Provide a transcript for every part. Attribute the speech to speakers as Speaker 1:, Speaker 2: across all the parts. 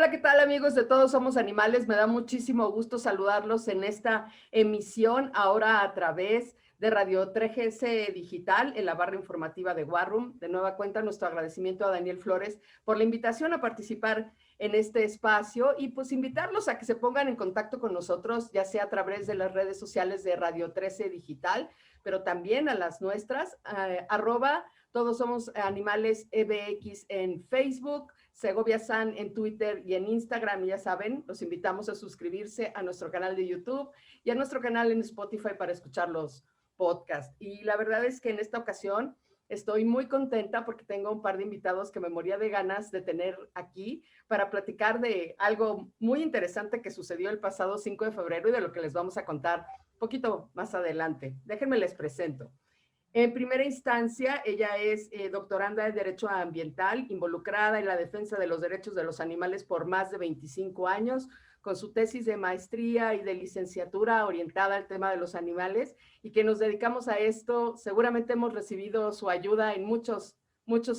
Speaker 1: Hola, ¿qué tal amigos de Todos Somos Animales? Me da muchísimo gusto saludarlos en esta emisión, ahora a través de Radio 3GS Digital, en la barra informativa de War Room. De nueva cuenta, nuestro agradecimiento a Daniel Flores por la invitación a participar en este espacio y pues invitarlos a que se pongan en contacto con nosotros, ya sea a través de las redes sociales de Radio 13 Digital, pero también a las nuestras, arroba Todos Somos Animales EBX en Facebook, Segovia San en Twitter y en Instagram. Y ya saben, los invitamos a suscribirse a nuestro canal de YouTube y a nuestro canal en Spotify para escuchar los podcasts. Y la verdad es que en esta ocasión estoy muy contenta porque tengo un par de invitados que me moría de ganas de tener aquí para platicar de algo muy interesante que sucedió el pasado 5 de febrero y de lo que les vamos a contar un poquito más adelante. Déjenme les presento. En primera instancia, ella es doctoranda de Derecho Ambiental, involucrada en la defensa de los derechos de los animales por más de 25 años, con su tesis de maestría y de licenciatura orientada al tema de los animales, y que nos dedicamos a esto. Seguramente hemos recibido su ayuda en muchos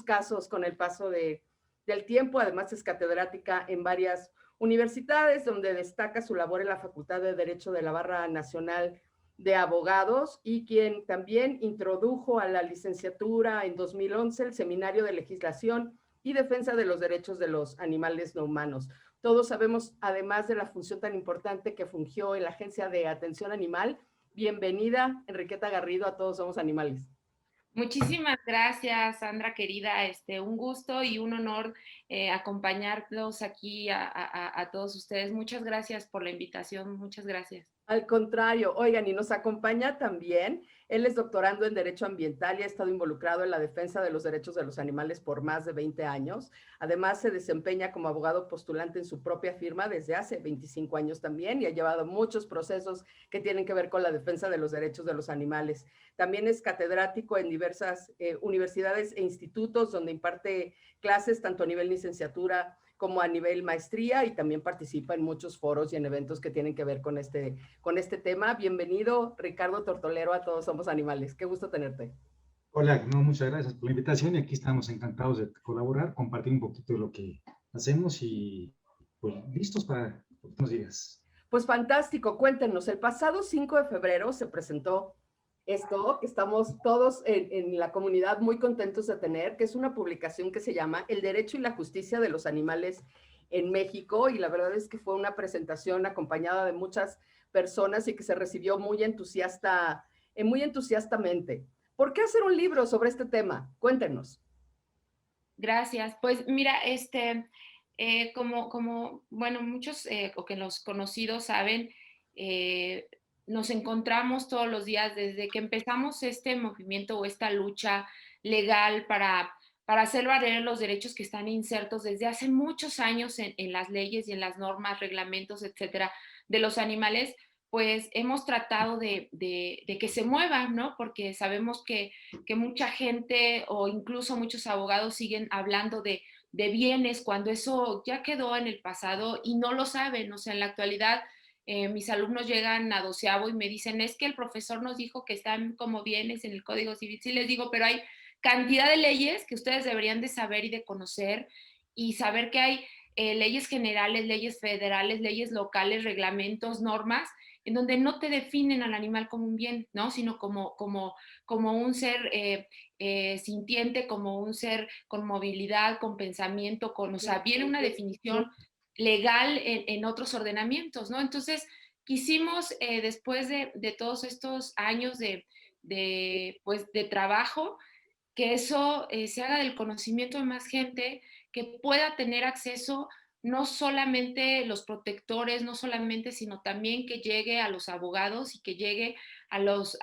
Speaker 1: casos con el paso del tiempo. Además, es catedrática en varias universidades, donde destaca su labor en la Facultad de Derecho de la Barra Nacional de Abogados, y quien también introdujo a la licenciatura en 2011 el Seminario de Legislación y Defensa de los Derechos de los Animales No Humanos. Todos sabemos, además de la función tan importante que fungió en la Agencia de Atención Animal. Bienvenida, Enriqueta Garrido, a Todos Somos Animales.
Speaker 2: Muchísimas gracias, Sandra querida. Un gusto y un honor acompañarlos aquí a todos ustedes. Muchas gracias por la invitación. Muchas gracias.
Speaker 1: Al contrario, oigan, y nos acompaña también, él es doctorando en Derecho Ambiental y ha estado involucrado en la defensa de los derechos de los animales por más de 20 años. Además, se desempeña como abogado postulante en su propia firma desde hace 25 años también, y ha llevado muchos procesos que tienen que ver con la defensa de los derechos de los animales. También es catedrático en diversas universidades e institutos donde imparte clases tanto a nivel licenciatura como a nivel maestría, y también participa en muchos foros y en eventos que tienen que ver con este tema. Bienvenido, Ricardo Tortolero, a Todos Somos Animales. Qué gusto tenerte.
Speaker 3: Hola, no, muchas gracias por la invitación y aquí estamos encantados de colaborar, compartir un poquito de lo que hacemos y pues listos para lo que nos digas.
Speaker 1: Pues fantástico, cuéntenos. El pasado 5 de febrero se presentó esto que estamos todos en la comunidad muy contentos de tener, que es una publicación que se llama El Derecho y la Justicia de los Animales en México, y la verdad es que fue una presentación acompañada de muchas personas y que se recibió muy entusiastamente. ¿Por qué hacer un libro sobre este tema? Cuéntenos.
Speaker 2: Gracias. Pues mira, bueno, muchos o que los conocidos saben, eh, nos encontramos todos los días desde que empezamos este movimiento o esta lucha legal para hacer valer los derechos que están insertos desde hace muchos años en las leyes y en las normas, reglamentos, etcétera, de los animales. Pues hemos tratado de que se muevan, ¿no? Porque sabemos que mucha gente o incluso muchos abogados siguen hablando de bienes cuando eso ya quedó en el pasado y no lo saben. O sea, en la actualidad mis alumnos llegan a doceavo y me dicen, es que el profesor nos dijo que están como bienes en el Código Civil. Sí, les digo, pero hay cantidad de leyes que ustedes deberían de saber y de conocer, y saber que hay leyes generales, leyes federales, leyes locales, reglamentos, normas, en donde no te definen al animal como un bien, ¿no? Sino como un ser sintiente, como un ser con movilidad, con pensamiento, o sea, viene una definición legal en otros ordenamientos, ¿no? Entonces, quisimos, después de todos estos años pues, de trabajo, que eso se haga del conocimiento de más gente, que pueda tener acceso no solamente los protectores, no solamente, sino también que llegue a los abogados y que llegue a los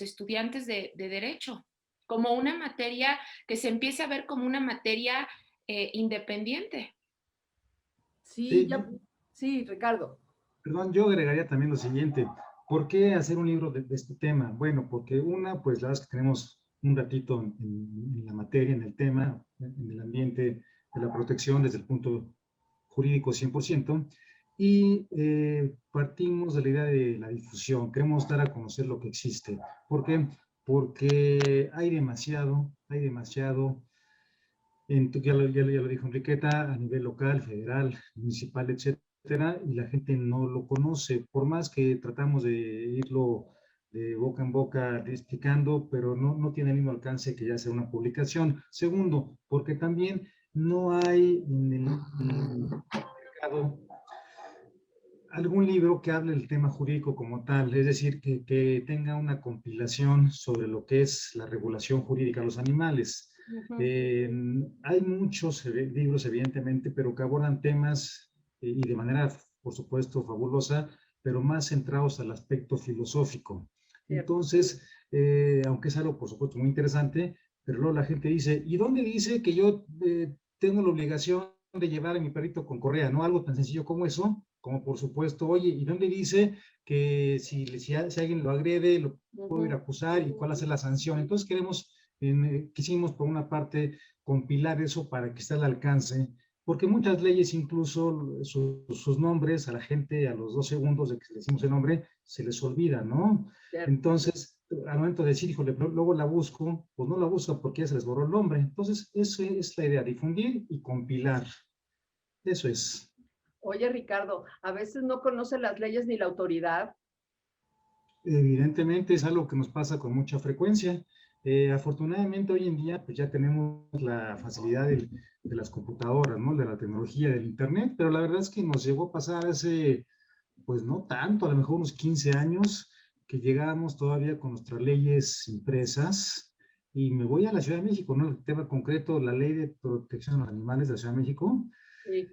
Speaker 2: estudiantes de derecho, como una materia que se empiece a ver como una materia independiente.
Speaker 1: Sí,
Speaker 3: Sí,
Speaker 1: sí, Ricardo.
Speaker 3: perdón, yo agregaría también lo siguiente. ¿Por qué hacer un libro de este tema? Bueno, porque una, pues la verdad es que tenemos un ratito en la materia, en el tema, en el ambiente de la protección desde el punto jurídico 100%, y partimos de la idea de la difusión. Queremos dar a conocer lo que existe. ¿Por qué? Porque hay demasiado Ya lo dijo Enriqueta, a nivel local, federal, municipal, etcétera, y la gente no lo conoce, por más que tratamos de irlo de boca en boca explicando, pero no tiene el mismo alcance que ya sea una publicación. Segundo, porque también no hay en el mercado algún libro que hable del tema jurídico como tal, es decir, que tenga una compilación sobre lo que es la regulación jurídica de los animales. Hay muchos libros, evidentemente, pero que abordan temas y de manera, por supuesto, fabulosa, pero más centrados al aspecto filosófico.
Speaker 1: Cierto.
Speaker 3: Entonces, aunque es algo, por supuesto, muy interesante, pero luego la gente dice, ¿y dónde dice que yo tengo la obligación de llevar a mi perrito con correa? ¿No? Algo tan sencillo como eso, como por supuesto, oye, ¿y dónde dice que si alguien lo agrede, lo puedo ir a acusar y cuál va a ser la sanción? Entonces quisimos por una parte compilar eso para que esté al alcance, porque muchas leyes incluso sus nombres a la gente a los 2 segundos de que le decimos el nombre se les olvida, ¿no?
Speaker 1: Cierto.
Speaker 3: Entonces, al momento de decir, híjole, luego la busco, pues no la busco porque ya se les borró el nombre. Entonces, eso es la idea, difundir y compilar. Eso es.
Speaker 1: Oye, Ricardo, a veces no conoce las leyes ni la autoridad.
Speaker 3: Evidentemente es algo que nos pasa con mucha frecuencia. Afortunadamente hoy en día pues ya tenemos la facilidad de las computadoras, ¿no? De la tecnología, del internet, pero la verdad es que nos llegó a pasar hace, pues no tanto, a lo mejor unos 15 años, que llegábamos todavía con nuestras leyes impresas. Y me voy a la Ciudad de México, ¿no? El tema concreto, la Ley de Protección de los Animales de la Ciudad de México.
Speaker 1: Sí.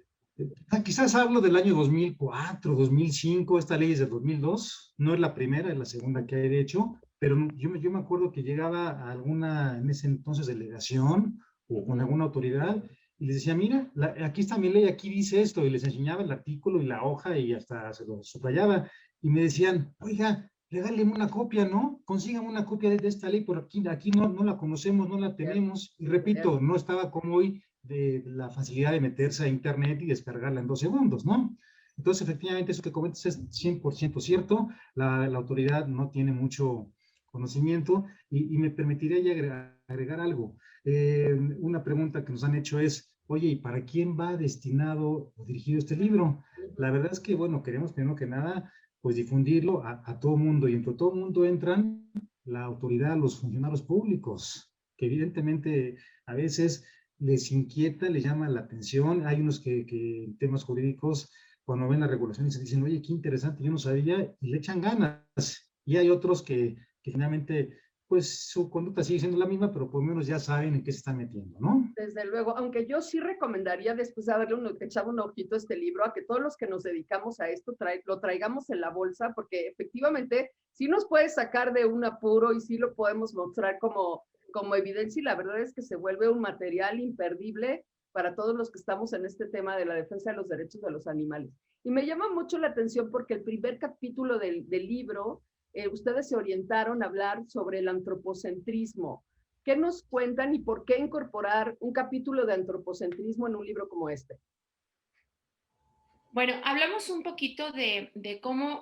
Speaker 3: Quizás hablo del año 2004, 2005, esta ley es del 2002, no es la primera, es la segunda que hay de hecho, pero yo me acuerdo que llegaba a alguna, en ese entonces, delegación o con alguna autoridad y les decía, mira, aquí está mi ley, aquí dice esto, y les enseñaba el artículo y la hoja y hasta se lo subrayaba, y me decían, oiga, regáleme una copia, ¿no? Consíganme una copia de esta ley, por aquí no la conocemos, no la tenemos, y repito, no estaba como hoy, de la facilidad de meterse a internet y descargarla en 2 segundos, ¿no? Entonces, efectivamente, eso que comentas es 100% cierto. La autoridad no tiene mucho conocimiento y me permitiría ya agregar algo. Una pregunta que nos han hecho es, oye, ¿y para quién va destinado o dirigido este libro? La verdad es que, bueno, queremos primero que nada, pues difundirlo a todo mundo y entre todo mundo entran la autoridad, los funcionarios públicos, que evidentemente a veces les inquieta, les llama la atención. Hay unos que en temas jurídicos, cuando ven la regulación, se dicen, oye, qué interesante, yo no sabía, y le echan ganas. Y hay otros que finalmente, pues su conducta sigue siendo la misma, pero por lo menos ya saben en qué se están metiendo, ¿no?
Speaker 1: Desde luego, aunque yo sí recomendaría después de haberle echado un ojito a este libro, a que todos los que nos dedicamos a esto lo traigamos en la bolsa, porque efectivamente sí nos puede sacar de un apuro y sí lo podemos mostrar como evidencia, y la verdad es que se vuelve un material imperdible para todos los que estamos en este tema de la defensa de los derechos de los animales. Y me llama mucho la atención porque el primer capítulo del libro, ustedes se orientaron a hablar sobre el antropocentrismo. ¿Qué nos cuentan y por qué incorporar un capítulo de antropocentrismo en un libro como este?
Speaker 2: Bueno, hablamos un poquito de cómo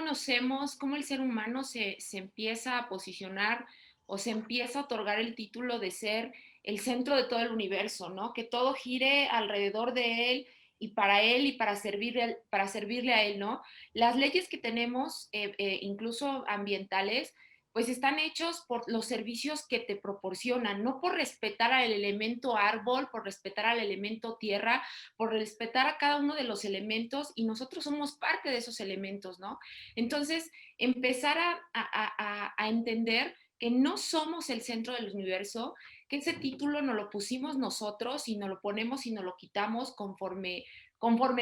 Speaker 2: nos hemos, cómo el ser humano se empieza a posicionar o se empieza a otorgar el título de ser el centro de todo el universo, ¿no? Que todo gire alrededor de él y para servirle a él, ¿no? Las leyes que tenemos, incluso ambientales, pues están hechos por los servicios que te proporcionan, no por respetar al elemento árbol, por respetar al elemento tierra, por respetar a cada uno de los elementos y nosotros somos parte de esos elementos, ¿no? Entonces, empezar a entender que no somos el centro del universo, que ese título no lo pusimos nosotros y no lo ponemos y no lo quitamos conforme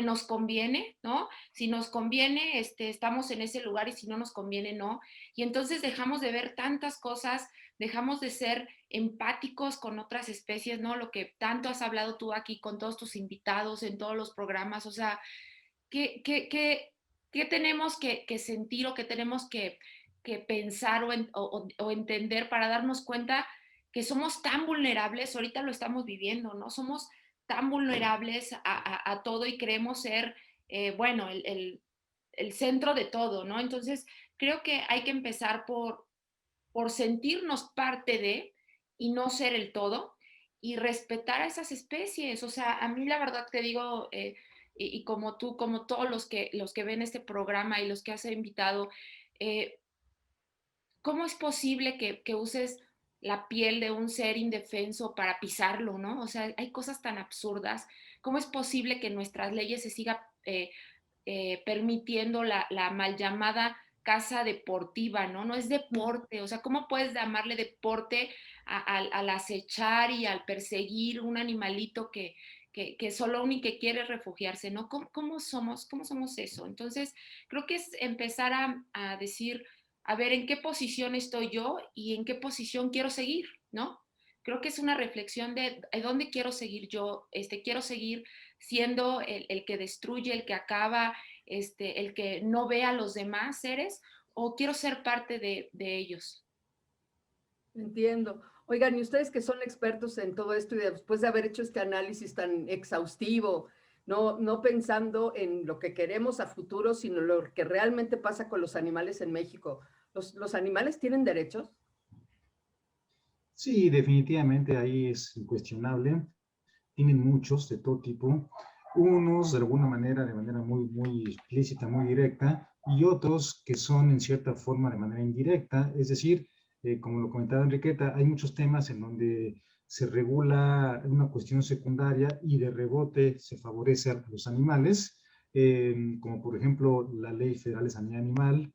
Speaker 2: nos conviene, ¿no? Si nos conviene, estamos en ese lugar y si no nos conviene, no. Y entonces dejamos de ver tantas cosas, dejamos de ser empáticos con otras especies, ¿no? Lo que tanto has hablado tú aquí con todos tus invitados en todos los programas, o sea, ¿qué tenemos que sentir o qué tenemos que pensar o entender para darnos cuenta que somos tan vulnerables? Ahorita lo estamos viviendo, ¿no? Somos tan vulnerables a todo y creemos ser, bueno, el centro de todo, ¿no? Entonces, creo que hay que empezar por sentirnos parte de y no ser el todo. y respetar a esas especies. O sea, a mí la verdad te digo, y como tú, como todos los que ven este programa y los que has invitado, eh, ¿cómo es posible que uses la piel de un ser indefenso para pisarlo, ¿no? O sea, hay cosas tan absurdas. ¿Cómo es posible que en nuestras leyes se siga permitiendo la mal llamada caza deportiva, ¿no? No es deporte, o sea, ¿cómo puedes llamarle deporte al acechar y al perseguir un animalito que solo único que quiere refugiarse, ¿no? ¿Cómo somos eso? Entonces, creo que es empezar a decir, a ver, ¿en qué posición estoy yo y en qué posición quiero seguir, ¿no? Creo que es una reflexión de dónde quiero seguir yo, quiero seguir siendo el que destruye, el que acaba, el que no ve a los demás seres, o quiero ser parte de ellos.
Speaker 1: Entiendo. Oigan, y ustedes que son expertos en todo esto y después de haber hecho este análisis tan exhaustivo, no pensando en lo que queremos a futuro, sino lo que realmente pasa con los animales en México. ¿Los animales tienen derechos?
Speaker 3: Sí, definitivamente ahí es incuestionable. Tienen muchos de todo tipo, unos de alguna manera, de manera muy explícita, muy directa, y otros que son en cierta forma de manera indirecta, es decir, como lo comentaba Enriqueta, hay muchos temas en donde se regula una cuestión secundaria y de rebote se favorece a los animales, como por ejemplo la Ley Federal de Sanidad Animal,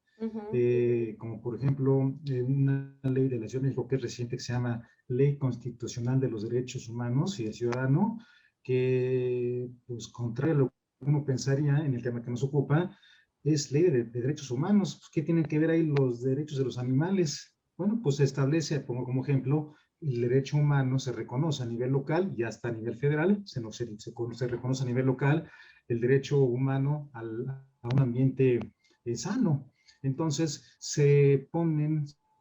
Speaker 3: como por ejemplo una ley de la Ciudad de México que es reciente que se llama Ley Constitucional de los Derechos Humanos y del Ciudadano, que pues contrario a lo que uno pensaría en el tema que nos ocupa, es ley de derechos humanos. Pues, ¿qué tienen que ver ahí los derechos de los animales? Bueno, pues se establece, pongo como ejemplo, el derecho humano se reconoce a nivel local y hasta a nivel federal, se reconoce a nivel local el derecho humano a un ambiente sano. Entonces, se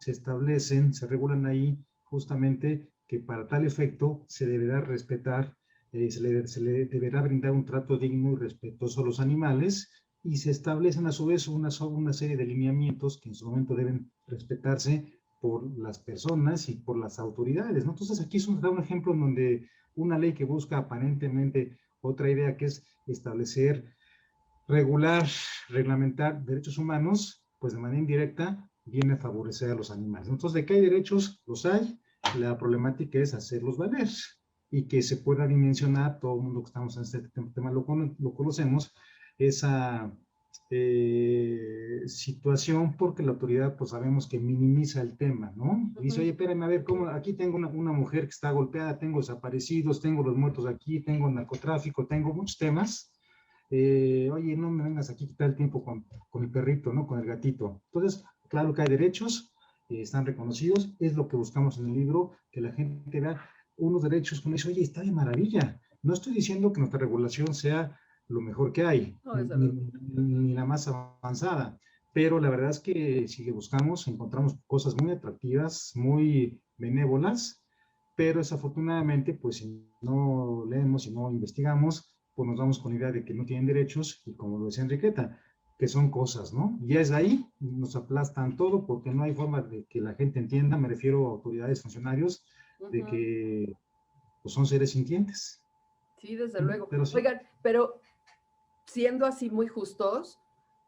Speaker 3: establecen, se regulan ahí justamente que para tal efecto se deberá respetar, se le deberá brindar un trato digno y respetuoso a los animales y se establecen a su vez una serie de lineamientos que en su momento deben respetarse por las personas y por las autoridades, ¿no? Entonces aquí se nos da un ejemplo en donde una ley que busca aparentemente otra idea que es establecer, regular, reglamentar derechos humanos, pues de manera indirecta viene a favorecer a los animales. Entonces, de que hay derechos, los hay. La problemática es hacerlos valer y que se pueda dimensionar, todo el mundo que estamos en este tema lo conocemos, esa situación porque la autoridad pues sabemos que minimiza el tema, ¿no? Dice, oye, espérame, a ver, ¿cómo? Aquí tengo una mujer que está golpeada, tengo desaparecidos, tengo los muertos aquí, tengo narcotráfico, tengo muchos temas. Oye, no me vengas aquí a quitar el tiempo con el perrito, ¿no? Con el gatito. Entonces, claro que hay derechos, están reconocidos, es lo que buscamos en el libro, que la gente vea unos derechos que uno dice, oye, está de maravilla. No estoy diciendo que nuestra regulación sea lo mejor que hay,
Speaker 1: No,
Speaker 3: ni la más avanzada, pero la verdad es que si le buscamos, encontramos cosas muy atractivas, muy benévolas, pero desafortunadamente, pues si no leemos, si no investigamos, pues nos damos con la idea de que no tienen derechos y como lo decía Enriqueta, que son cosas, ¿no? Y es ahí, nos aplastan todo porque no hay forma de que la gente entienda, me refiero a autoridades, funcionarios, de que pues, son seres sintientes.
Speaker 1: Sí, desde luego.
Speaker 3: Pero sí.
Speaker 1: Oigan, pero siendo así muy justos,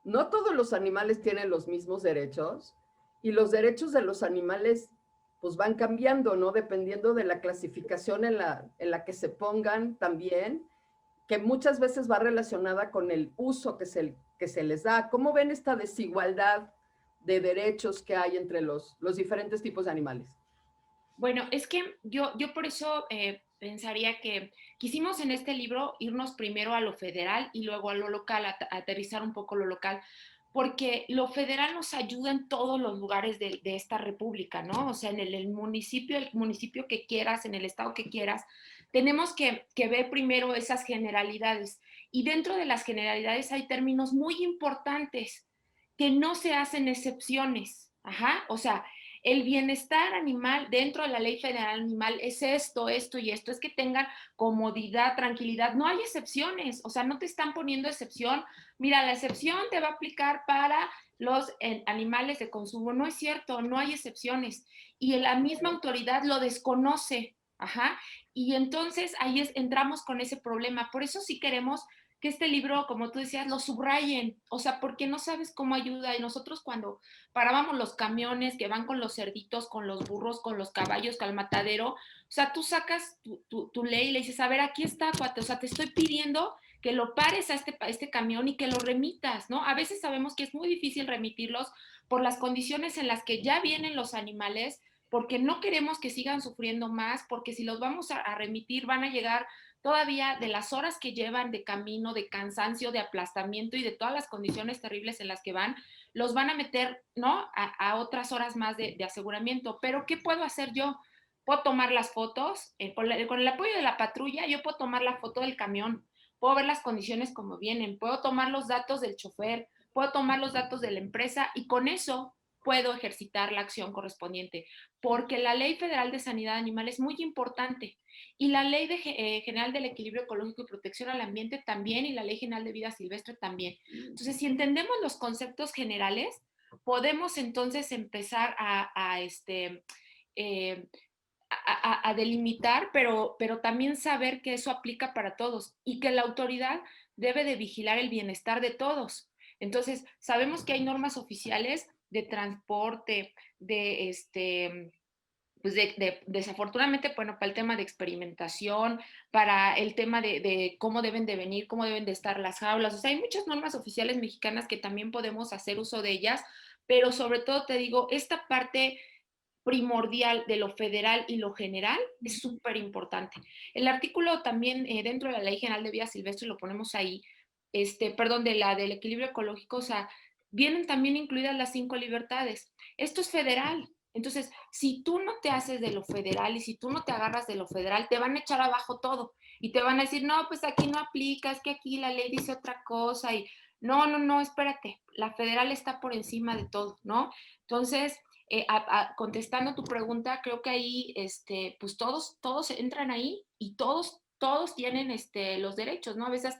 Speaker 1: no todos los animales tienen los mismos derechos y los derechos de los animales pues van cambiando, ¿no? Dependiendo de la clasificación en la que se pongan también, que muchas veces va relacionada con el uso que se les da. ¿Cómo ven esta desigualdad de derechos que hay entre los diferentes tipos de animales?
Speaker 2: Bueno, es que yo por eso pensaría que quisimos en este libro irnos primero a lo federal y luego a lo local, a aterrizar un poco lo local, porque lo federal nos ayuda en todos los lugares de esta república, ¿no? O sea, en el municipio que quieras, en el estado que quieras, tenemos que ver primero esas generalidades. Y dentro de las generalidades hay términos muy importantes que no se hacen excepciones. Ajá, o sea, el bienestar animal dentro de la Ley Federal Animal es esto, esto y esto, es que tengan comodidad, tranquilidad, no hay excepciones, o sea, no te están poniendo excepción. Mira, la excepción te va a aplicar para los animales de consumo, no es cierto, no hay excepciones y la misma autoridad lo desconoce. Ajá. Y entonces ahí entramos con ese problema. Por eso sí queremos que este libro, como tú decías, lo subrayen, o sea, porque no sabes cómo ayuda. Y nosotros cuando parábamos los camiones que van con los cerditos, con los burros, con los caballos, al matadero, o sea, tú sacas tu ley y le dices, a ver, aquí está, cuate, o sea, te estoy pidiendo que lo pares a este camión y que lo remitas, ¿no? A veces sabemos que es muy difícil remitirlos por las condiciones en las que ya vienen los animales, porque no queremos que sigan sufriendo más, porque si los vamos a remitir van a llegar todavía de las horas que llevan de camino, de cansancio, de aplastamiento y de todas las condiciones terribles en las que van, los van a meter, ¿no? A otras horas más de aseguramiento. Pero, ¿qué puedo hacer yo? Puedo tomar las fotos, con el apoyo de la patrulla, yo puedo tomar la foto del camión, puedo ver las condiciones como vienen, puedo tomar los datos del chofer, puedo tomar los datos de la empresa y con eso puedo ejercitar la acción correspondiente, porque la Ley Federal de Sanidad Animal es muy importante y la Ley General del Equilibrio Ecológico y Protección al Ambiente también y la Ley General de Vida Silvestre también. Entonces, si entendemos los conceptos generales, podemos entonces empezar eh, a delimitar, pero también saber que eso aplica para todos y que la autoridad debe de vigilar el bienestar de todos. Entonces, sabemos que hay normas oficiales de transporte, pues desafortunadamente, bueno, para el tema de experimentación, para el tema de cómo deben de venir, cómo deben de estar las jaulas. O sea, hay muchas normas oficiales mexicanas que también podemos hacer uso de ellas, pero sobre todo te digo, esta parte primordial de lo federal y lo general es súper importante. El artículo también dentro de la Ley General de Vida Silvestre, lo ponemos ahí, perdón, del equilibrio ecológico, o sea, vienen también incluidas las 5 libertades. Esto es federal. Entonces, si tú no te haces de lo federal y si tú no te agarras de lo federal, te van a echar abajo todo y te van a decir, no, pues aquí no aplica, es que aquí la ley dice otra cosa y no, espérate, la federal está por encima de todo, ¿no? Entonces, contestando tu pregunta, creo que ahí, pues todos entran ahí y todos tienen los derechos, ¿no? A veces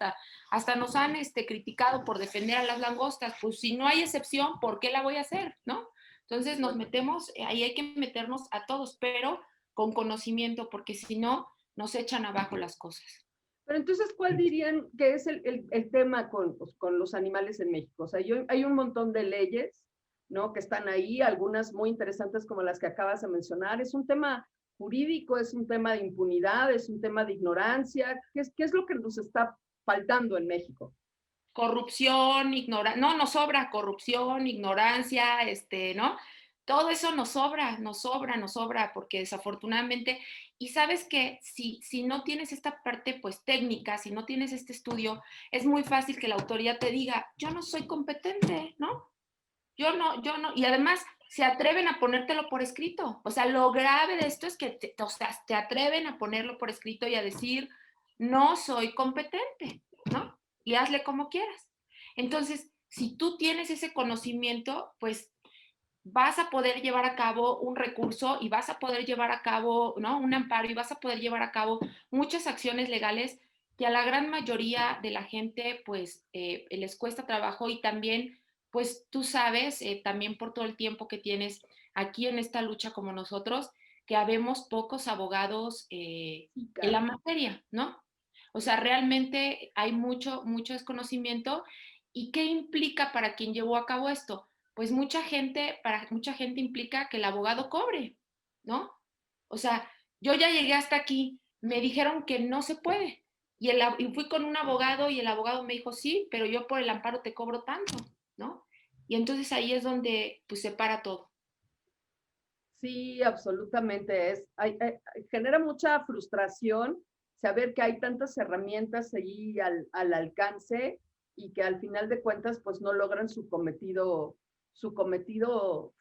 Speaker 2: hasta nos han criticado por defender a las langostas, pues si no hay excepción, ¿por qué la voy a hacer, no? Entonces nos metemos, ahí hay que meternos a todos, pero con conocimiento, porque si no, nos echan abajo las cosas.
Speaker 1: Pero entonces, ¿cuál dirían que es el tema pues, con los animales en México? O sea, hay un montón de leyes, ¿no? Que están ahí, algunas muy interesantes como las que acabas de mencionar. Es un tema jurídico, es un tema de impunidad, es un tema de ignorancia. ¿Qué es lo que nos está faltando en México?
Speaker 2: Corrupción, no, nos sobra corrupción, ignorancia, ¿no? Todo eso nos sobra, porque desafortunadamente, y sabes que si no tienes esta parte pues técnica, si no tienes este estudio, es muy fácil que la autoridad te diga, yo no soy competente, ¿no? Yo no, y además se atreven a ponértelo por escrito. O sea, lo grave de esto es que o sea, te atreven a ponerlo por escrito y a decir, no soy competente, ¿no? Y hazle como quieras. Entonces, si tú tienes ese conocimiento, pues vas a poder llevar a cabo un recurso y vas a poder llevar a cabo, ¿no? Un amparo y vas a poder llevar a cabo muchas acciones legales que a la gran mayoría de la gente, pues, les cuesta trabajo y también, pues, tú sabes, también por todo el tiempo que tienes aquí en esta lucha como nosotros, que habemos pocos abogados en la materia, ¿no? O sea, realmente hay mucho desconocimiento. ¿Y qué implica para quien llevó a cabo esto? Pues para mucha gente implica que el abogado cobre, ¿no? O sea, yo ya llegué hasta aquí, me dijeron que no se puede. Y fui con un abogado y el abogado me dijo, sí, pero yo por el amparo te cobro tanto, ¿no? Y entonces ahí es donde pues se para todo.
Speaker 1: Sí, absolutamente. Genera mucha frustración saber que hay tantas herramientas ahí al alcance y que al final de cuentas pues no logran su cometido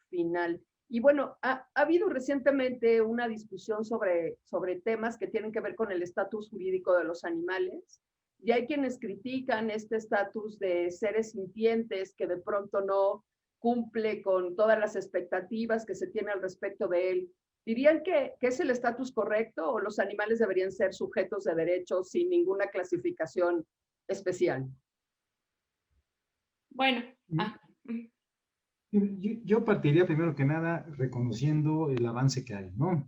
Speaker 1: final. Y bueno, ha habido recientemente una discusión sobre temas que tienen que ver con el estatus jurídico de los animales. Y hay quienes critican este estatus de seres sintientes que de pronto no cumple con todas las expectativas que se tiene al respecto de él. ¿Dirían que es el estatus correcto o los animales deberían ser sujetos de derechos sin ninguna clasificación especial?
Speaker 2: Bueno,
Speaker 3: Yo partiría primero que nada reconociendo el avance que hay, ¿no?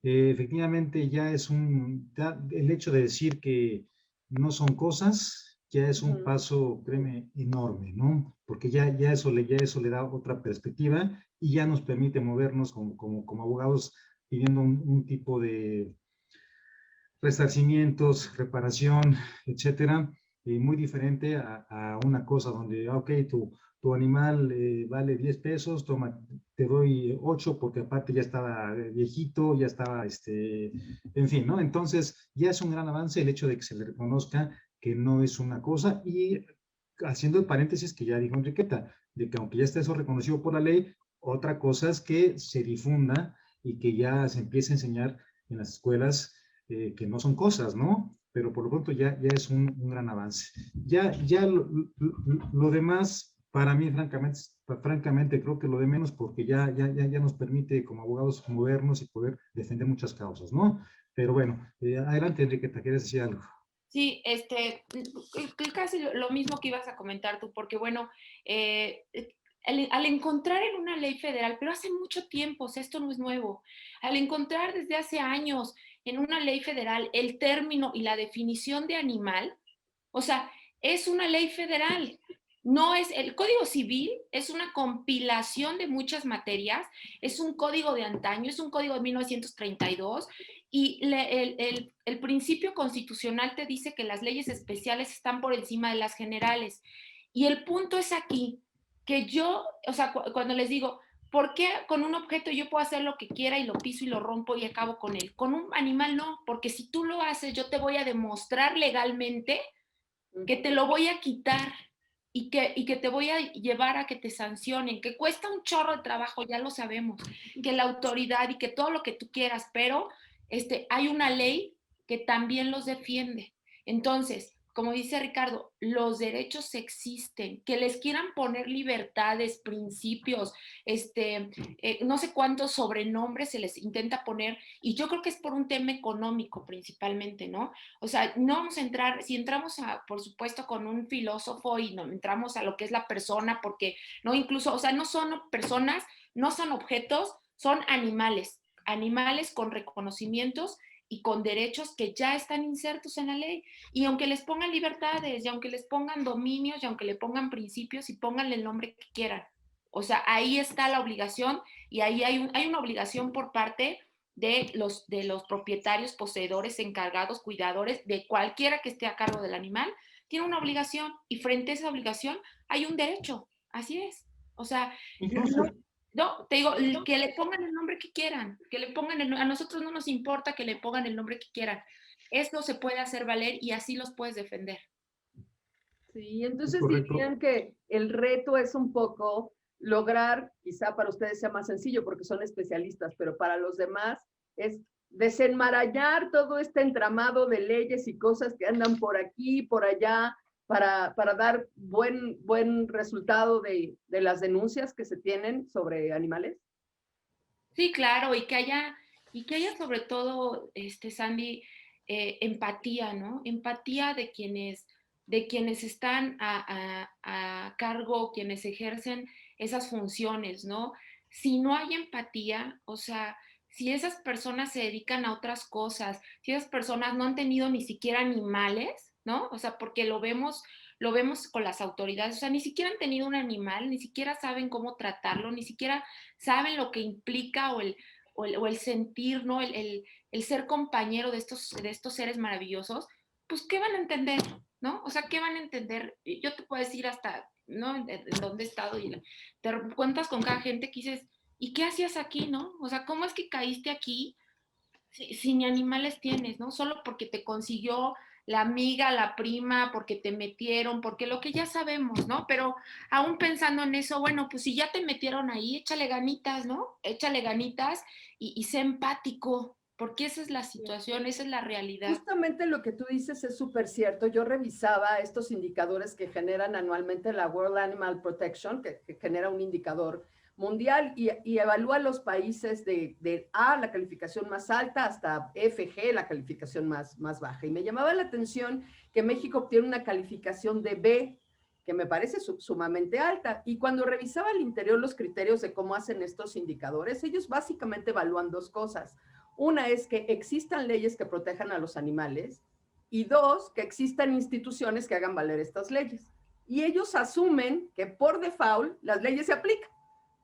Speaker 3: efectivamente ya es el hecho de decir que no son cosas, ya es un paso, créeme, enorme, ¿no? Porque ya eso le da otra perspectiva y ya nos permite movernos como abogados pidiendo un tipo de resarcimientos, reparación, etcétera, muy diferente a una cosa donde, ok, tu animal vale 10 pesos, toma, te doy 8 porque aparte ya estaba viejito, ya estaba, en fin, ¿no? Entonces, ya es un gran avance el hecho de que se le reconozca que no es una cosa y haciendo el paréntesis que ya dijo Enriqueta, de que aunque ya está eso reconocido por la ley, otra cosa es que se difunda y que ya se empiece a enseñar en las escuelas que no son cosas, ¿no? Pero por lo pronto ya es un gran avance. Ya lo demás, para mí, francamente, creo que lo de menos porque ya nos permite como abogados movernos y poder defender muchas causas, ¿no? Pero bueno, adelante, Enriqueta, ¿quieres decir algo?
Speaker 2: Sí, casi lo mismo que ibas a comentar tú, porque bueno, al encontrar en una ley federal, pero hace mucho tiempo, o sea, esto no es nuevo, al encontrar desde hace años en una ley federal el término y la definición de animal, o sea, es una ley federal. No es, el Código Civil es una compilación de muchas materias, es un código de antaño, es un código de 1932 y el principio constitucional te dice que las leyes especiales están por encima de las generales. Y el punto es aquí, que yo, o sea, cuando les digo, ¿por qué con un objeto yo puedo hacer lo que quiera y lo piso y lo rompo y acabo con él? Con un animal no, porque si tú lo haces, yo te voy a demostrar legalmente que te lo voy a quitar y que te voy a llevar a que te sancionen, que cuesta un chorro de trabajo, ya lo sabemos, que la autoridad y que todo lo que tú quieras, pero hay una ley que también los defiende. Entonces, como dice Ricardo, los derechos existen, que les quieran poner libertades, principios, no sé cuántos sobrenombres se les intenta poner, y yo creo que es por un tema económico principalmente, ¿no? O sea, no vamos a entrar, si entramos por supuesto, con un filósofo y no entramos a lo que es la persona, porque, no, incluso, o sea, no son personas, no son objetos, son animales, animales con reconocimientos y con derechos que ya están insertos en la ley. Y aunque les pongan libertades, y aunque les pongan dominios, y aunque le pongan principios, y pónganle el nombre que quieran. O sea, ahí está la obligación y ahí hay una obligación por parte de los propietarios, poseedores, encargados, cuidadores, de cualquiera que esté a cargo del animal, tiene una obligación y frente a esa obligación hay un derecho. Así es. O sea,
Speaker 3: Incluso,
Speaker 2: no, te digo, que le pongan el nombre que quieran, que le pongan a nosotros no nos importa que le pongan el nombre que quieran. Esto se puede hacer valer y así los puedes defender.
Speaker 1: Sí,
Speaker 3: es
Speaker 1: entonces
Speaker 3: correcto.
Speaker 1: dirían que el reto es un poco lograr, quizá para ustedes sea más sencillo porque son especialistas, pero para los demás es desenmarañar todo este entramado de leyes y cosas que andan por aquí, por allá, para dar buen resultado de las denuncias que se tienen sobre animales.
Speaker 2: Sí, claro, y que haya sobre todo, Sandy, empatía, ¿no? Empatía de quienes están a cargo, quienes ejercen esas funciones, ¿no? Si no hay empatía, o sea, si esas personas se dedican a otras cosas, si esas personas no han tenido ni siquiera animales, ¿no? O sea, porque lo vemos con las autoridades, o sea, ni siquiera han tenido un animal, ni siquiera saben cómo tratarlo, ni siquiera saben lo que implica o el sentir, ¿no? El ser compañero de estos seres maravillosos, pues, ¿qué van a entender? ¿No? O sea, ¿qué van a entender? Yo te puedo decir hasta, ¿no? En dónde he estado y te cuentas con cada gente que dices, ¿y qué hacías aquí, no? O sea, ¿cómo es que caíste aquí si ni animales tienes, ¿no? Solo porque te consiguió la amiga, la prima, porque te metieron, porque lo que ya sabemos, ¿no? Pero aún pensando en eso, bueno, pues si ya te metieron ahí, échale ganitas, ¿no? Échale ganitas y sé empático, porque esa es la situación, esa es la realidad.
Speaker 1: Justamente lo que tú dices es súper cierto. Yo revisaba estos indicadores que generan anualmente la World Animal Protection, que genera un indicador mundial y evalúa los países de A, la calificación más alta, hasta FG, la calificación más baja. Y me llamaba la atención que México obtiene una calificación de B, que me parece sumamente alta. Y cuando revisaba al interior los criterios de cómo hacen estos indicadores, ellos básicamente evalúan dos cosas. Una es que existan leyes que protejan a los animales y dos, que existan instituciones que hagan valer estas leyes. Y ellos asumen que por default las leyes se aplican,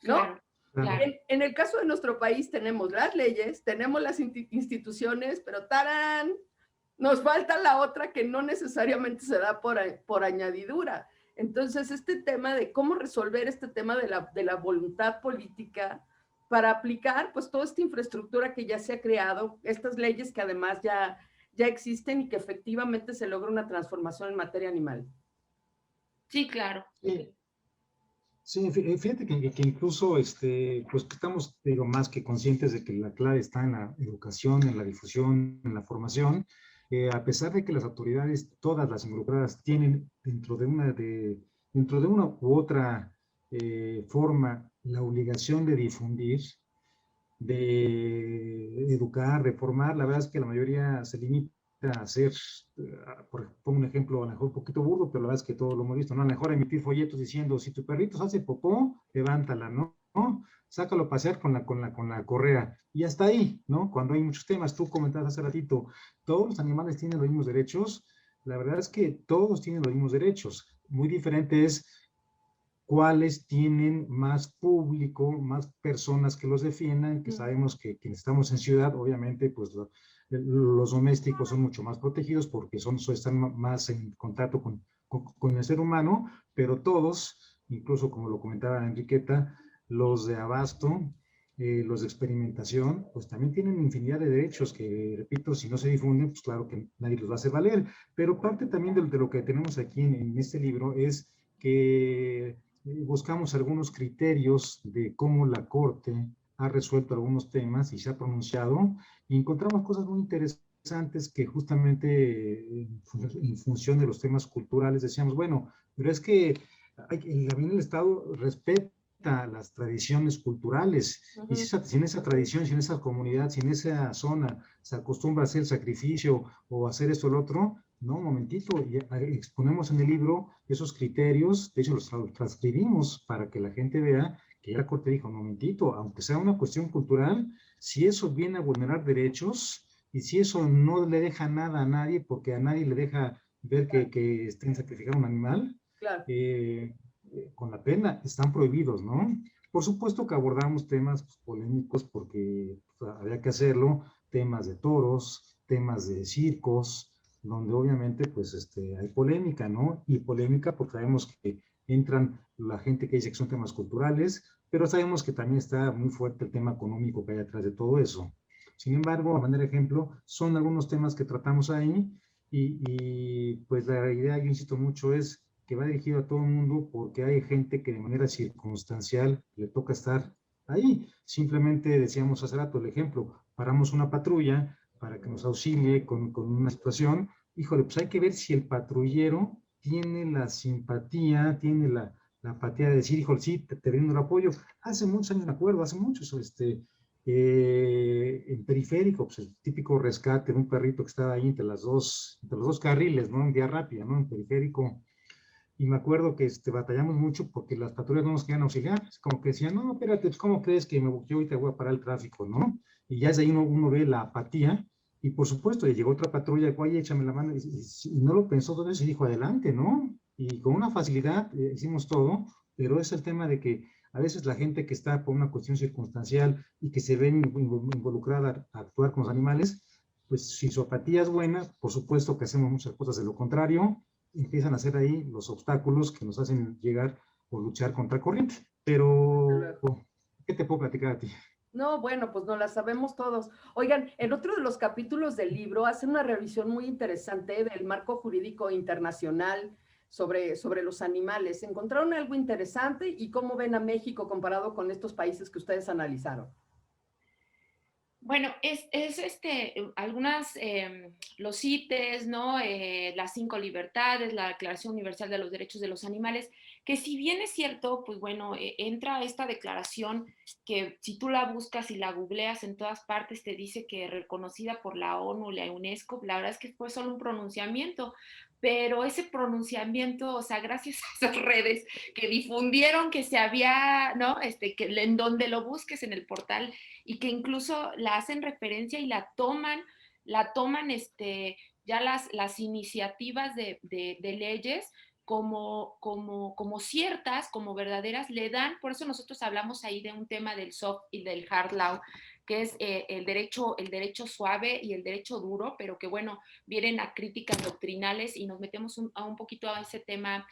Speaker 1: ¿no?
Speaker 2: Claro, claro.
Speaker 1: En el caso de nuestro país tenemos las leyes, tenemos las instituciones, pero ¡tarán! Nos falta la otra que no necesariamente se da por añadidura. Entonces, este tema de cómo resolver este tema de la voluntad política para aplicar pues toda esta infraestructura que ya se ha creado, estas leyes que además ya existen y que efectivamente se logra una transformación en materia animal.
Speaker 2: Sí, claro.
Speaker 3: Sí, fíjate que incluso pues que estamos, digo, más que conscientes de que la clave está en la educación, en la difusión, en la formación, a pesar de que las autoridades, todas las involucradas, tienen dentro de una u otra forma la obligación de difundir, de educar, de formar, la verdad es que la mayoría se limita a hacer, pongo un ejemplo a lo mejor un poquito burdo, pero la verdad es que todo lo hemos visto, ¿no? A lo mejor emitir folletos diciendo, si tu perrito se hace popó, levántala, ¿no? Sácalo a pasear con la correa, y hasta ahí, ¿no? Cuando hay muchos temas, tú comentabas hace ratito, todos los animales tienen los mismos derechos, la verdad es que todos tienen los mismos derechos, muy diferente es cuáles tienen más público, más personas que los defiendan, que sabemos que quienes estamos en ciudad, obviamente, pues los domésticos son mucho más protegidos porque están más en contacto con el ser humano, pero todos, incluso como lo comentaba Enriqueta, los de abasto, los de experimentación, pues también tienen infinidad de derechos que, repito, si no se difunden, pues claro que nadie los va a hacer valer. Pero parte también de lo que tenemos aquí en este libro es que buscamos algunos criterios de cómo la Corte ha resuelto algunos temas y se ha pronunciado, y encontramos cosas muy interesantes que justamente en función de los temas culturales decíamos, bueno, pero es que también el Estado respeta las tradiciones culturales, y si en esa tradición, si en esa comunidad, si en esa zona se acostumbra a hacer sacrificio o hacer esto o lo otro, no, un momentito, y exponemos en el libro esos criterios, de hecho los transcribimos para que la gente vea que la Corte dijo, un momentito, aunque sea una cuestión cultural, si eso viene a vulnerar derechos y si eso no le deja nada a nadie, porque a nadie le deja ver que estén sacrificando un animal,
Speaker 1: claro.
Speaker 3: Con la pena, están prohibidos, ¿no? Por supuesto que abordamos temas pues, polémicos porque pues, había que hacerlo, temas de toros, temas de circos, donde obviamente pues hay polémica, ¿no? Y polémica porque sabemos que entran la gente que dice que son temas culturales, pero sabemos que también está muy fuerte el tema económico que hay atrás de todo eso. Sin embargo, a manera de ejemplo, son algunos temas que tratamos ahí y pues la idea, yo insisto mucho, es que va dirigido a todo el mundo porque hay gente que de manera circunstancial le toca estar ahí. Simplemente decíamos hace rato el ejemplo, paramos una patrulla para que nos auxilie con una situación, híjole, pues hay que ver si el patrullero tiene la simpatía, tiene la apatía de decir, híjole, sí, te brindo el apoyo. Hace muchos años, me acuerdo, hace muchos, en periférico, pues el típico rescate de un perrito que estaba ahí entre los dos carriles, ¿no? En vía rápida, ¿no? En periférico. Y me acuerdo que batallamos mucho porque las patrullas no nos querían auxiliar. Es como que decían, no, espérate, pues, ¿cómo crees que yo ahorita voy a parar el tráfico, no? Y ya desde ahí uno ve la apatía. Y por supuesto, llegó otra patrulla, dijo, oye, échame la mano. Y no lo pensó dos veces y dijo, adelante, ¿no? Y con una facilidad hicimos todo, pero es el tema de que a veces la gente que está por una cuestión circunstancial y que se ve involucrada a actuar con los animales, pues si su apatía es buena, por supuesto que hacemos muchas cosas de lo contrario, empiezan a ser ahí los obstáculos que nos hacen llegar o luchar contra corriente. Pero, ¿qué te puedo platicar a ti?
Speaker 1: No, bueno, pues no la sabemos todos. Oigan, en otro de los capítulos del libro hacen una revisión muy interesante del marco jurídico internacional sobre los animales. ¿Encontraron algo interesante y cómo ven a México comparado con estos países que ustedes analizaron?
Speaker 2: Bueno, algunas, los CITES, ¿no? Las 5 libertades, la Declaración Universal de los Derechos de los Animales, que si bien es cierto, pues bueno, entra esta declaración que si tú la buscas y la googleas en todas partes te dice que reconocida por la ONU, la UNESCO, la verdad es que fue solo un pronunciamiento, pero ese pronunciamiento, o sea, gracias a esas redes que difundieron que se había, ¿no? Que en donde lo busques en el portal y que incluso la hacen referencia y la toman ya las iniciativas de leyes como ciertas, como verdaderas, le dan, por eso nosotros hablamos ahí de un tema del soft y del hard law, que es el derecho suave y el derecho duro, pero que bueno, vienen a críticas doctrinales y nos metemos un poquito a ese tema,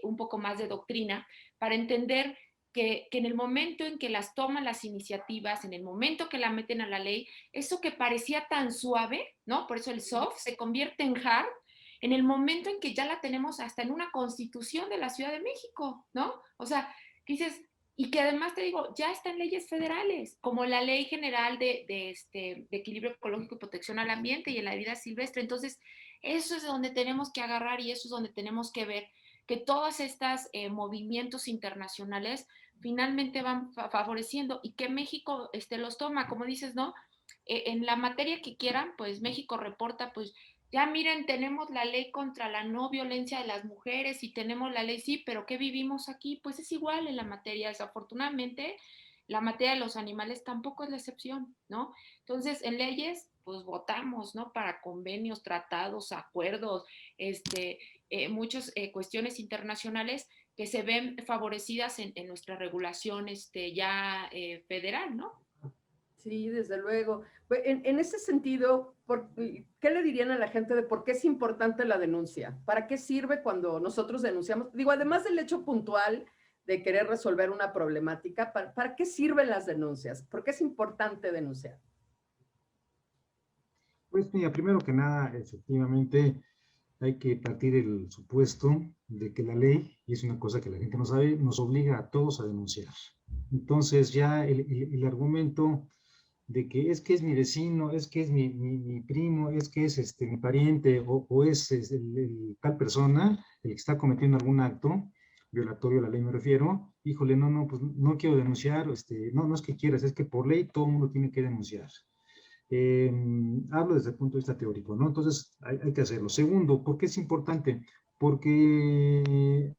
Speaker 2: un poco más de doctrina, para entender que en el momento en que las toman las iniciativas, en el momento que la meten a la ley, eso que parecía tan suave, ¿no? Por eso el soft se convierte en hard, en el momento en que ya la tenemos hasta en una constitución de la Ciudad de México, ¿no? O sea, dices, y que además te digo, ya están leyes federales, como la Ley General de Equilibrio Ecológico y Protección al Ambiente y en la vida silvestre. Entonces, eso es donde tenemos que agarrar y eso es donde tenemos que ver que todos estos movimientos internacionales finalmente van favoreciendo y que México los toma, como dices, ¿no? En la materia que quieran, pues México reporta, pues ya miren, tenemos la ley contra la no violencia de las mujeres y tenemos la ley, sí, pero ¿qué vivimos aquí? Pues es igual en la materia. Desafortunadamente, la materia de los animales tampoco es la excepción, ¿no? Entonces, en leyes, pues votamos, ¿no? Para convenios, tratados, acuerdos, muchas cuestiones internacionales que se ven favorecidas en nuestra regulación ya federal, ¿no?
Speaker 1: Sí, desde luego. En ese sentido, ¿qué le dirían a la gente de por qué es importante la denuncia? ¿Para qué sirve cuando nosotros denunciamos? Digo, además del hecho puntual de querer resolver una problemática, ¿para qué sirven las denuncias? ¿Por qué es importante denunciar?
Speaker 3: Pues mira, primero que nada, efectivamente, hay que partir del supuesto de que la ley, y es una cosa que la gente no sabe, nos obliga a todos a denunciar. Entonces ya el argumento de que es mi vecino, es que es mi primo, es que es mi pariente o es tal persona el que está cometiendo algún acto violatorio a la ley me refiero, híjole, no, pues no quiero denunciar, no es que quieras, es que por ley todo el mundo tiene que denunciar. Eh, Hablo desde el punto de vista teórico, ¿no? Entonces hay que hacerlo. Segundo, ¿por qué es importante? Porque,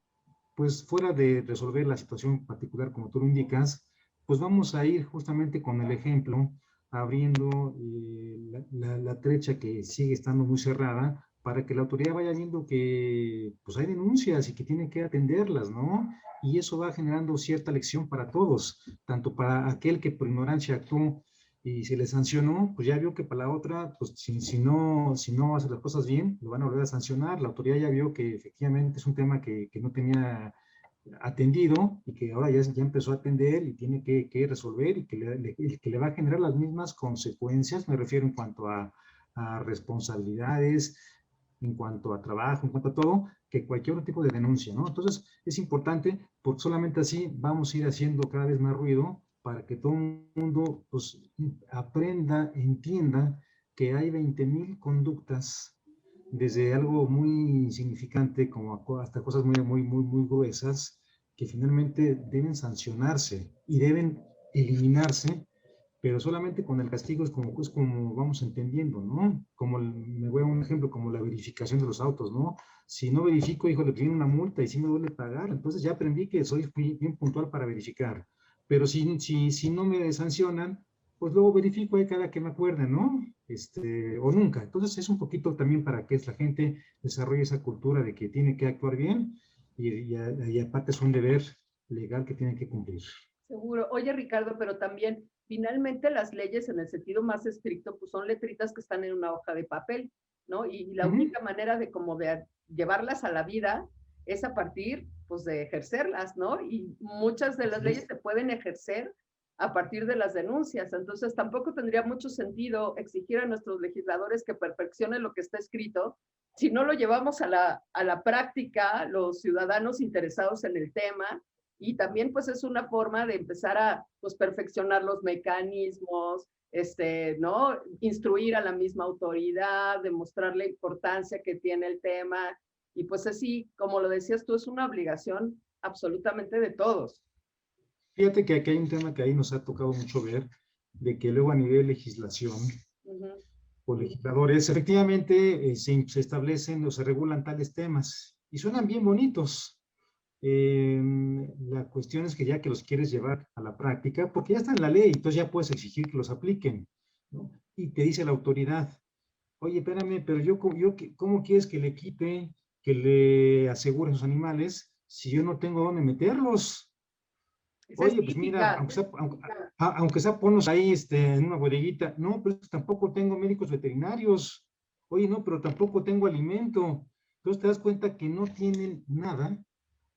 Speaker 3: pues fuera de resolver la situación particular como tú lo indicas, pues vamos a ir justamente con el ejemplo, abriendo la brecha que sigue estando muy cerrada para que la autoridad vaya viendo que pues hay denuncias y que tiene que atenderlas, ¿no? Y eso va generando cierta lección para todos, tanto para aquel que por ignorancia actuó y se le sancionó, pues ya vio que para la otra, pues si no hace las cosas bien, lo van a volver a sancionar. La autoridad ya vio que efectivamente es un tema que no tenía atendido y que ahora ya empezó a atender y tiene que resolver y que le va a generar las mismas consecuencias, me refiero en cuanto a responsabilidades, en cuanto a trabajo, en cuanto a todo, que cualquier otro tipo de denuncia, ¿no? Entonces es importante porque solamente así vamos a ir haciendo cada vez más ruido para que todo el mundo pues, aprenda, entienda que hay 20,000 conductas, desde algo muy insignificante como hasta cosas muy gruesas, que finalmente deben sancionarse y deben eliminarse, pero solamente con el castigo es como vamos entendiendo, ¿no? Me voy a un ejemplo como la verificación de los autos, ¿no? Si no verifico, híjole, viene una multa y sí me duele pagar, entonces ya aprendí que soy bien puntual para verificar. Pero si no me sancionan, pues luego verifico ahí cada que me acuerde, ¿no? O nunca. Entonces es un poquito también para que la gente desarrolle esa cultura de que tiene que actuar bien y aparte es un deber legal que tiene que cumplir.
Speaker 1: Seguro. Oye, Ricardo, pero también finalmente las leyes en el sentido más estricto, pues son letritas que están en una hoja de papel, ¿no? Y la única manera de como de llevarlas a la vida es a partir, pues, de ejercerlas, ¿no? Y muchas de las leyes se pueden ejercer a partir de las denuncias. Entonces, tampoco tendría mucho sentido exigir a nuestros legisladores que perfeccionen lo que está escrito si no lo llevamos a la práctica, los ciudadanos interesados en el tema, y también pues es una forma de empezar a pues perfeccionar los mecanismos, ¿no? Instruir a la misma autoridad, demostrar la importancia que tiene el tema, y pues así, como lo decías tú, es una obligación absolutamente de todos.
Speaker 3: Fíjate que aquí hay un tema que ahí nos ha tocado mucho ver, de que luego a nivel legislación, por legisladores, efectivamente se establecen o se regulan tales temas y suenan bien bonitos. La cuestión es que ya que los quieres llevar a la práctica, porque ya está en la ley, entonces ya puedes exigir que los apliquen, ¿no? Y te dice la autoridad, oye, espérame, pero ¿cómo quieres que le quite, que le asegure a sus animales si yo no tengo dónde meterlos?
Speaker 1: Esa es
Speaker 3: Oye, pues mira,
Speaker 1: típica.
Speaker 3: aunque sea ponlos ahí en una bodeguita. No, pero tampoco tengo médicos veterinarios. Oye, no, pero tampoco tengo alimento. Entonces te das cuenta que no tienen nada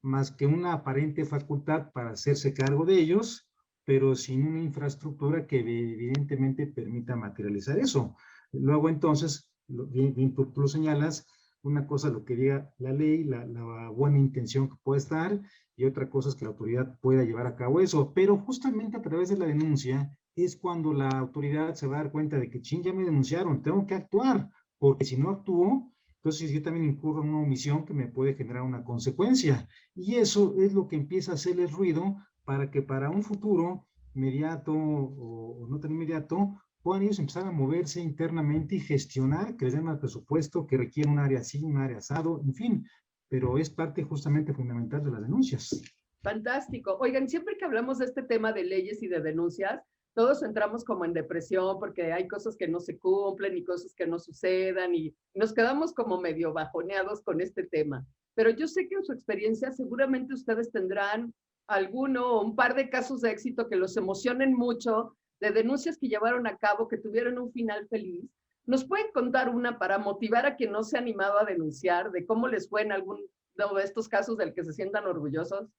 Speaker 3: más que una aparente facultad para hacerse cargo de ellos, pero sin una infraestructura que evidentemente permita materializar eso. Luego entonces, bien tú lo señalas, una cosa es lo que diga la ley, la buena intención que puede estar, y otra cosa es que la autoridad pueda llevar a cabo eso, pero justamente a través de la denuncia es cuando la autoridad se va a dar cuenta de que, ching, ya me denunciaron, tengo que actuar, porque si no actúo, entonces yo también incurro en una omisión que me puede generar una consecuencia. Y eso es lo que empieza a hacerles ruido para que para un futuro inmediato o no tan inmediato puedan ellos empezar a moverse internamente y gestionar, que les den al presupuesto que requiere un área así, un área asado, en fin, pero es parte justamente fundamental de las denuncias.
Speaker 1: Fantástico. Oigan, siempre que hablamos de este tema de leyes y de denuncias, todos entramos como en depresión porque hay cosas que no se cumplen y cosas que no sucedan y nos quedamos como medio bajoneados con este tema. Pero yo sé que en su experiencia seguramente ustedes tendrán alguno o un par de casos de éxito que los emocionen mucho, de denuncias que llevaron a cabo, que tuvieron un final feliz. ¿Nos pueden contar una para motivar a quien no se ha animado a denunciar, de cómo les fue en alguno de estos casos del que se sientan orgullosos?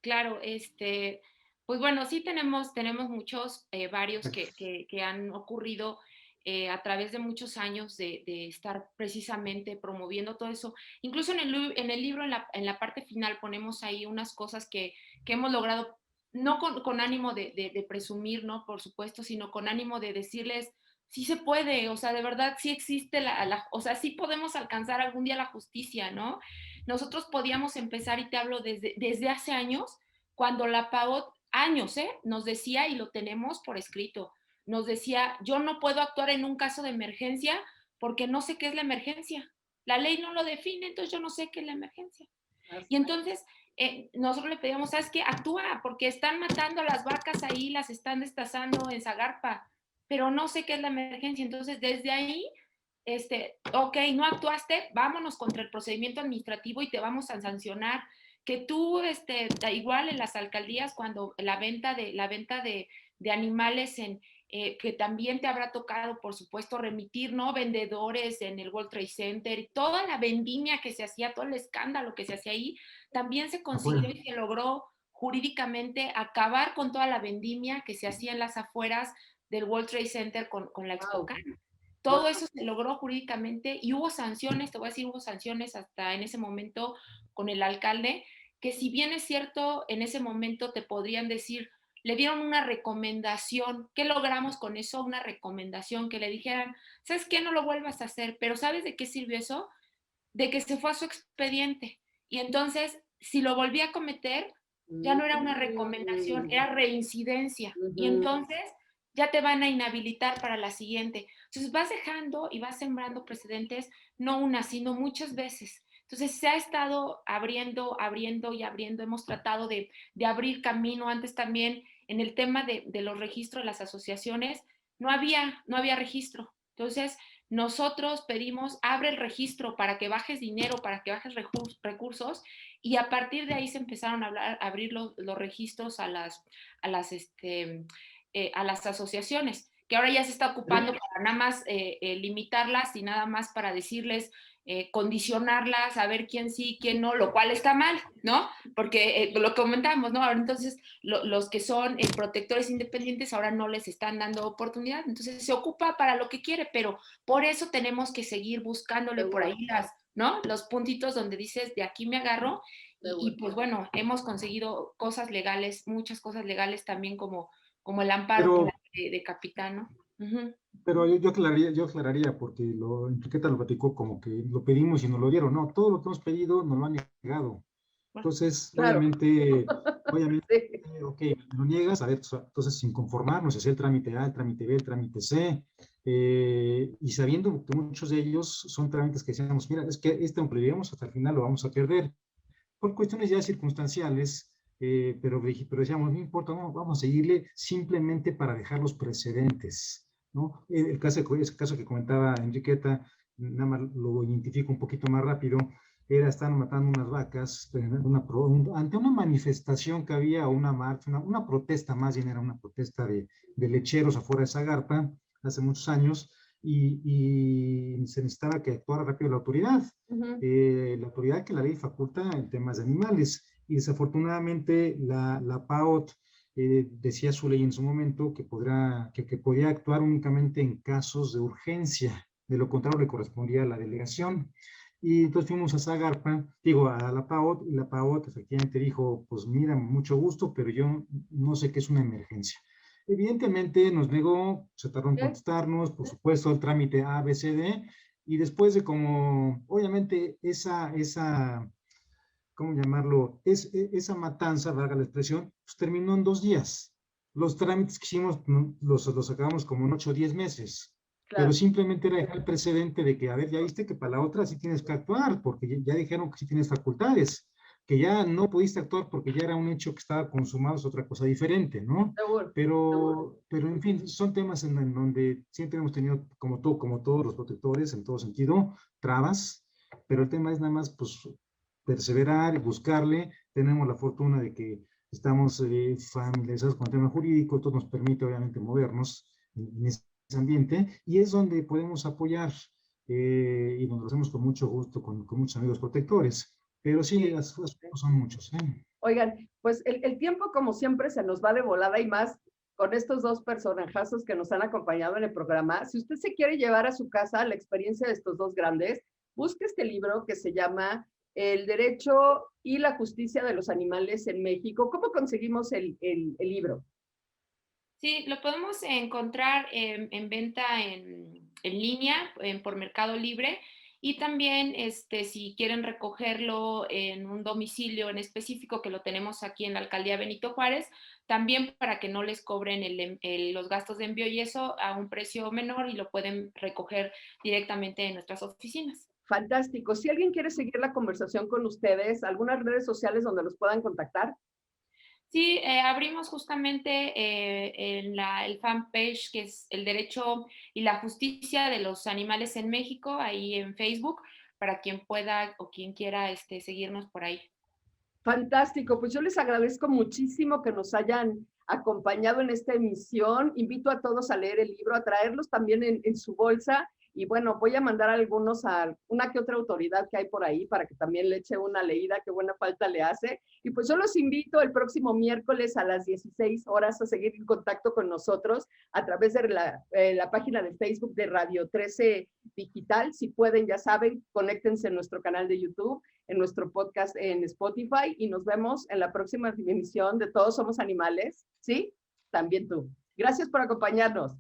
Speaker 2: Claro, pues bueno, sí tenemos muchos, varios que han ocurrido a través de muchos años de estar precisamente promoviendo todo eso. Incluso en el libro, en la parte final, ponemos ahí unas cosas que hemos logrado, no con ánimo de presumir, ¿no? Por supuesto, sino con ánimo de decirles, sí se puede, o sea, de verdad sí existe o sea, sí podemos alcanzar algún día la justicia, ¿no? Nosotros podíamos empezar, y te hablo desde hace años, cuando la PAOT, años, nos decía, y lo tenemos por escrito, nos decía, yo no puedo actuar en un caso de emergencia porque no sé qué es la emergencia. La ley no lo define, entonces yo no sé qué es la emergencia. Y entonces nosotros le pedíamos, ¿sabes qué? Actúa, porque están matando a las vacas ahí, las están destazando en Zagarpa, pero no sé qué es la emergencia. Entonces, desde ahí, ok, no actuaste, vámonos contra el procedimiento administrativo y te vamos a sancionar. Que tú, da igual en las alcaldías, cuando la venta de animales que también te habrá tocado, por supuesto, remitir, ¿no? Vendedores en el World Trade Center y toda la vendimia que se hacía, todo el escándalo que se hacía ahí, también se consiguió y se logró jurídicamente acabar con toda la vendimia que se hacía en las afueras del World Trade Center con la ExpoCan. Todo eso se logró jurídicamente y hubo sanciones, te voy a decir, hubo sanciones hasta en ese momento con el alcalde, que si bien es cierto, en ese momento te podrían decir, le dieron una recomendación. ¿Qué logramos con eso? Una recomendación que le dijeran, ¿sabes qué? No lo vuelvas a hacer, pero ¿sabes de qué sirvió eso? De que se fue a su expediente. Y entonces, si lo volvía a cometer, ya no era una recomendación, era reincidencia. Y entonces ya te van a inhabilitar para la siguiente. Entonces vas dejando y vas sembrando precedentes, no una, sino muchas veces. Entonces se ha estado abriendo y abriendo. Hemos tratado de abrir camino. Antes también en el tema de los registros de las asociaciones, no había registro. Entonces nosotros pedimos, abre el registro para que bajes dinero, para que bajes recursos, y a partir de ahí se empezaron a abrir los registros a las asociaciones, que ahora ya se está ocupando para nada más limitarlas y nada más para decirles, condicionarlas, a ver quién sí, quién no, lo cual está mal, ¿no? Porque lo comentamos, ¿no? Ahora entonces los que son protectores independientes ahora no les están dando oportunidad, entonces se ocupa para lo que quiere, pero por eso tenemos que seguir buscándole por ahí ¿no? Los puntitos donde dices, de aquí me agarro, y pues bueno, hemos conseguido cosas legales, muchas cosas legales también como el amparo de Capitán, ¿no?
Speaker 3: Pero yo aclararía, porque Enriqueta lo platicó como que lo pedimos y nos lo dieron. No, todo lo que hemos pedido nos lo han negado. Entonces,
Speaker 1: claro.
Speaker 3: obviamente,
Speaker 1: Sí.
Speaker 3: ok, lo niegas, a ver, entonces sin conformarnos, hacer el trámite A, el trámite B, el trámite C, y sabiendo que muchos de ellos son trámites que decíamos, mira, es que aunque lo llevemos hasta el final lo vamos a perder, por cuestiones ya circunstanciales, pero decíamos, no importa, no, vamos a seguirle simplemente para dejar los precedentes, ¿no? Ese caso que comentaba Enriqueta, nada más lo identifico un poquito más rápido, era estar matando unas vacas ante una manifestación que había, una marcha, una protesta, más bien era una protesta de lecheros afuera de Zagarpa, hace muchos años, y se necesitaba que actuara rápido la autoridad. La autoridad que la ley faculta en temas de animales. Y desafortunadamente la PAOT decía su ley en su momento que podía actuar únicamente en casos de urgencia. De lo contrario, le correspondía a la delegación. Y entonces fuimos a Zagarpa, a la PAOT, y la PAOT efectivamente dijo, pues mira, mucho gusto, pero yo no sé qué es una emergencia. Evidentemente nos negó, se tardó en contestarnos, por supuesto, el trámite A, B, C, D, y después de como, obviamente, ¿cómo llamarlo? Esa matanza, valga la expresión, pues terminó en 2 días. Los trámites que hicimos los acabamos como en 8 o 10 meses. Claro. Pero simplemente era dejar el precedente de que, a ver, ya viste que para la otra sí tienes que actuar, porque ya dijeron que sí tienes facultades, que ya no pudiste actuar porque ya era un hecho que estaba consumado, es otra cosa diferente, ¿no? Seguro, pero en fin, son temas en donde siempre hemos tenido, como todos los protectores, en todo sentido, trabas, pero el tema es nada más, pues, perseverar y buscarle. Tenemos la fortuna de que estamos familiarizados con el tema jurídico, esto nos permite obviamente movernos en ese ambiente, y es donde podemos apoyar, y nos lo hacemos con mucho gusto con muchos amigos protectores. Pero sí, las son muchos.
Speaker 1: Oigan, pues el tiempo como siempre se nos va de volada, y más con estos dos personajazos que nos han acompañado en el programa. Si usted se quiere llevar a su casa la experiencia de estos dos grandes, busque este libro que se llama El derecho y la justicia de los animales en México. ¿Cómo conseguimos el libro?
Speaker 2: Sí, lo podemos encontrar en venta en línea, por Mercado Libre, y también si quieren recogerlo en un domicilio en específico, que lo tenemos aquí en la Alcaldía Benito Juárez, también para que no les cobren los gastos de envío y eso a un precio menor, y lo pueden recoger directamente en nuestras oficinas.
Speaker 1: Fantástico. Si alguien quiere seguir la conversación con ustedes, ¿algunas redes sociales donde los puedan contactar?
Speaker 2: Sí, abrimos justamente el fanpage, que es El Derecho y la Justicia de los Animales en México, ahí en Facebook, para quien pueda o quien quiera seguirnos por ahí.
Speaker 1: Fantástico, pues yo les agradezco muchísimo que nos hayan acompañado en esta emisión. Invito a todos a leer el libro, a traerlos también en su bolsa. Y bueno, voy a mandar algunos a una que otra autoridad que hay por ahí para que también le eche una leída, que buena falta le hace. Y pues yo los invito el próximo miércoles a las 16 horas a seguir en contacto con nosotros a través de la página de Facebook de Radio 13 Digital. Si pueden, ya saben, conéctense en nuestro canal de YouTube, en nuestro podcast en Spotify, y nos vemos en la próxima emisión de Todos Somos Animales, ¿sí? También tú. Gracias por acompañarnos.